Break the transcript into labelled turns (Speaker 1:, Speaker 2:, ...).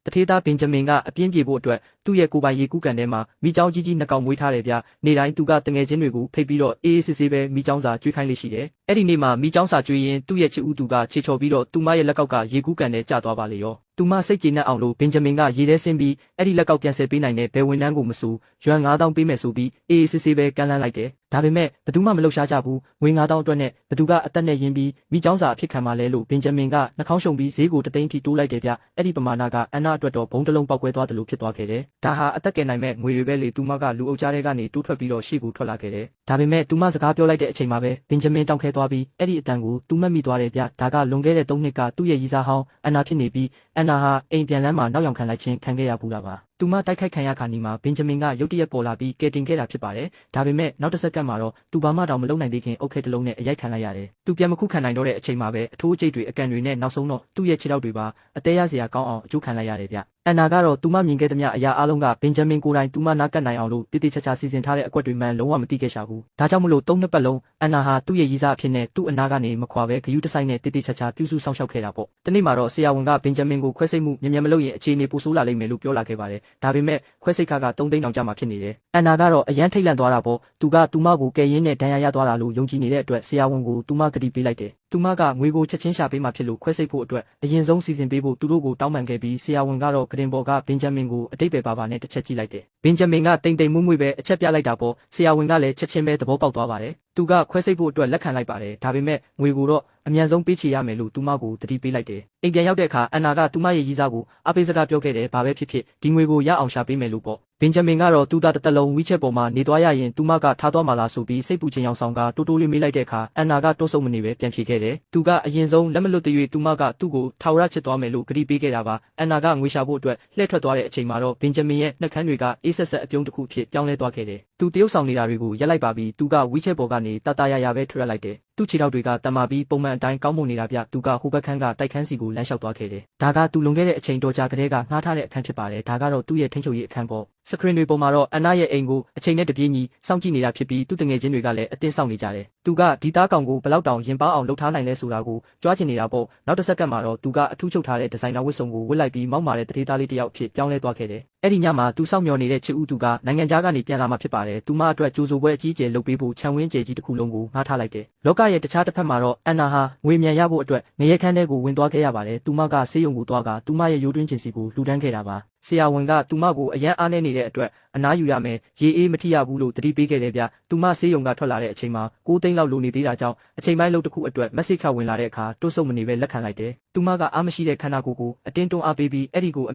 Speaker 1: တထေးသားဘင်ဂျမင်ကအပြင်းပြေဖို့အတွက်သူ့ရဲ့ကိုယ်ပိုင်ရေကူးကန်ထဲမှာမိချောင်းကြီးနှစ်ကောင်မွေးထားတယ်ဗျ။နေတိုင်းသူကတငယ်ချင်းတွေကိုဖိတ်ပြီးတော့အေးအေးဆေးဆေးပဲမိချောင်းစာကျွေးခိုင်းလေးရှိတယ်။အဲ့ဒီနေ့မှာမိချောင်းစာကျွေးရင်သူ့ရဲ့ချစ်ဦးသူကခြေချော်ပြီးတော့သူမရဲ့လက်ကောက်ကရေကူးကန်ထဲကျသွားပါလေရော။သူမစိတ်ကြည်နက်အောင်လို့ဘင်ဂျမင်ကရေထဲဆင်းပြီးအဲ့ဒီလက်ကောက်ပြန်ဆယ်ပေးနိုင်တဲ့ဘယ်ဝန်ထမ်းကိုမဆိုရွမ်9000ပေးမယ်ဆိုပြီးအေးအေးဆေးဆေးပဲကမ်းလှမ်းလိုက်တယ်။ဒါပေမဲ့ဘသူမှမလှုပ်ရှားကြဘူး။ငွေ9000အတွက်နဲ့ဘသူကအသက်နဲ့ရင်းပြီးမိချောင်းစာအဖြစ်ခံပါလဲလို့ဘင်ဂျမင်ကနှာခေါင်းရှုံပြီးဈေးကိုတသိန်းထိတိုးလိုက်တယ်ဗျ။အဲ့ဒီပမာဏကအန်နာအတွက်တော့ဘုံတစ်လုံးပောက်ကွဲသွားတယ်လို့ဖြစ်သွားခဲ့တယ်။ဒါဟာအသက်ကယ်နိုင်မဲ့ငွေတွေပဲလေသူမကလူအုပ်ကြားထဲကနေတိုးထွက်ပြီးတော့ရှေ့ကိုထွက်လာခဲ့တယ်။ဒါပေမဲ့သူမစကားပြောလိုက်တဲ့အချိန်မှာပဲဘင်ဂျမင်တောင်းခဲသွားပြီးအဲ့ဒီအတန်ကိုသူမမိသွားတယ်ဗျ။ဒါကလွန်ခဲ့တဲ့3နှစ်ကသူ့ရဲ့ရီစာဟောင်းအန်နာဖြစ်နေပြီးအန်နာဟာအိမ်ပြန်လမ်းမှာနောက်ယောင်ခံလိုက်ခြင်းခံခဲ့ရဘူးလားပါ။သူမတိုက်ခိုက်ခံရခါနီမှာဘင်ဂျမင်ကရုတ်တရက်ပေါ်လာပြီးကယ်တင်ခဲ့တာဖြစ်ပါတယ်။ဒါပေမဲ့နောက်တစ်စက္ကန့်မှာတော့သူဘာမှတောင်မလုပ်နိုင်သေးခင်အုတ်ခဲတစ်လုံးနဲ့အရိုက်ခံလိုက်ရတယ်။သူပြန်မခုခံနိုင်တော့တဲ့အချိန်မှာပဲအထိုးအကျိတ်တွေအကန်တွေနဲ့နောက်ဆုံးတော့သူ့ရဲ့ခြေထောက်တွေပါအသေးရစရာကောင်းအောင်အကျိုးခံလိုက်ရတယ်ဗျ။အန်နာကတော့သူမမြင်ခဲ့သမျှအရာအလုံးကဘင်ဂျမင်ကိုယ်တိုင်သူမနားကပ်နိုင်အောင်လို့တိတိကျကျစီစဉ်ထားတဲ့အကွက်တွေမှန်လုံးဝမသိခဲ့ရှာဘူး။ဒါကြောင့်မလို့3နှစ်ပတ်လုံးအန်နာဟာသူ့ရဲ့ရီးစားအဖြစ်နဲ့သူ့အနာကနေမခွာပဲဂယုတစိုက်နဲ့တိတိကျကျပြုစုဆောင်ရှောက်ခဲ့တာပေါ့။ဒီနေ့မှာတော့ဆရာဝန်ကဘင်ဂျမင်ကိုခွဲစိတ်မှုမြန်မလုပ်ရင်အခြေအနေပိုဆိုးလာလိမ့်မယ်လို့ပြောလာခဲ့ပါတယ်။ဒါပေမဲ့ခွဲစိတ်ခါက3သိန်းတောင်ကျမှဖြစ်နေတယ်။အန်နာကတော့အရန်ထိတ်လန့်သွားတာပေါ့။သူကသူမကိုကယ်ရင်းနဲ့ဒဏ်ရာရသွားတာလို့ယုံကြည်နေတဲ့အတွက်ဆရာဝန်ကိုသူမကတိပေးလိုက်တယ်။သူမကငွေကိုချက်ချင်းရှာပေးမှဖြစ်လို့ခွဲစိတ်ဖို့အတွက်အရင်ဆုံးစီစဉ်ပေးဖို့သူတို့ကိုတောင်းပန်ခဲ့ပြီးဆရာဝန်ကတော့ကရင်ဘော်ကဘင်ဂျမင်ကိုအတိတ်ပဲပါနဲ့တစ်ချက်ကြည့်လိုက်တယ်။ဘင်ဂျမင်ကတိမ်တိမ်မွေ့မွေ့ပဲအချက်ပြလိုက်တာပေါ့ဆရာဝန်ကလည်းချက်ချင်းပဲသဘောပေါက်သွားပါတယ်။သူကခွဲစိတ်ဖို့အတွက်လက်ခံလိုက်ပါတယ်။ဒါပေမဲ့ငွေကိုတော့အမြန်ဆုံးပေးချေရမယ်လို့သူမကိုတတိပေးလိုက်တယ်။အိမ်ပြန်ရောက်တဲ့အခါအန်နာကသူမရဲ့ရီးစားကိုအပေးစကားပြောခဲ့တယ်ဘာပဲဖြစ်ဖြစ်ဒီငွေကိုရအောင်ရှာပေးမယ်လို့ပေါ့။ဘင်ဂျမင်ကတော့သူသားတစ်သက်လုံးဝီချက်ပေါ်မှာနေသွားရရင်သူမကထားသွားမှလားဆိုပြီးစိတ်ပူခြင်းရောက်ဆောင်ကတိုးတိုးလေးမေးလိုက်တဲ့အခါအန်နာကတိုးဆုံမနေပဲပြန်ဖြေခဲ့တယ်။သူကအရင်ဆုံးလက်မလွတ်သေး၍သူမကသူ့ကိုထာဝရချစ်သွားမယ်လို့ကတိပေးခဲ့တာပါ။အန်နာကငွေရှာဖို့အတွက်လှည့်ထွက်သွားတဲ့အချိန်မှာတော့ဘင်ဂျမင်ရဲ့နှက်ခမ်းတွေကအေးဆက်ဆက်အပြုံးတစ်ခုဖြစ်ပြောင်းလဲသွားခဲ့တယ်။သူတရုပ်ဆောင်နေတာတွေကိုရက်လိုက်ပါပြီးသူကဝီချက်ပေါ်ကနေတတရရပဲထွက်လိုက်တယ်။သူ့ခြေထောက်တွေကတမာပြီးပုံမှန်အတိုင်းကောင်းမွန်နေတာဗျသူကဟိုဘက်ခန်းကတိုက်ခန်းစီကိုလမ်းလျှောက်သွားခဲ့တယ်။ဒါကသူလွန်ခဲ့တဲ့အချိန်တော်ကြာကလေးကငှားထားတဲ့အခန်းဖြစ်ပါတယ်။ဒါကတော့သူ့ရဲ့ထိန်းချုပ်ရေးအခန်းပေါ့။စကရင်တွေပေါ်မှာတော့အန်နာရဲ့အိမ်ကိုအချိန်နဲ့တပြေးညီစောင့်ကြည့်နေတာဖြစ်ပြီးသူ့တငယ်ချင်းတွေကလည်းအတင်းစောင့်နေကြတယ်။သူကဒီသားကောင်ကိုဘလောက်တောင်ရင်ပါအောင်လှုပ်ထားနိုင်လဲဆိုတာကိုကြွားချင်နေတာပေါ့။နောက်တစ်စက္ကန့်မှာတော့သူကအထူးချုပ်ထားတဲ့ဒီဇိုင်နာဝတ်စုံကိုဝတ်လိုက်ပြီးမောက်မာတဲ့တထေးသားလေးတစ်ယောက်ဖြစ်ပြောင်းလဲသွားခဲ့တယ်။အဲ့ဒီညမှာသူစောင့်မျှော်နေတဲ့ချစ်ဦးသူကနိုင်ငံခြားကနေပြန်လာမှဖြစ်ပါတယ်။သူမအတွက်ကြိုးစိုးပွဲအကြီးအကျယ်လုပ်ပေးဖို့ခြံဝင်းကျယ်ကြီးတစ်ခုလုံးကိုငှားထားလိုက်တယ်။လောကရဲ့တခြားတစ်ဖက်မှာတော့အန်နာဟာငွေမြန်ရဖို့အတွက်ငရဲခန်းထဲကိုဝင်သွားခဲ့ရပါတယ်။သူမကဆေးရုံကိုသွားကသူမရဲ့ရိုးတွင်းကျင်စီကိုလှူဒန်းခဲ့တာပါ။ဆရာဝန်ကသူမကိုအရန်အားနေနေတဲ့အတွက်အနားယူရမယ်ရေအေးမထိရဘူးလို့တတိပေးခဲ့တယ်ဗျ။သူမဆေးရုံကထွက်လာတဲ့အချိန်မှာ9သိန်းလောက်လိုနေသေးတာကြောင့်အချိန်ပိုင်းလုပ်တစ်ခုအတွက်မက်ဆေ့ချ်ဝင်လာတဲ့အခါတိုးဆုံမနေပဲလက်ခံလိုက်တယ်။သူမကအားမရှိတဲ့ခန္ဓာကိုယ်ကိုအတင်းတွန်းအားပေးပြီးအဲ့ဒီကို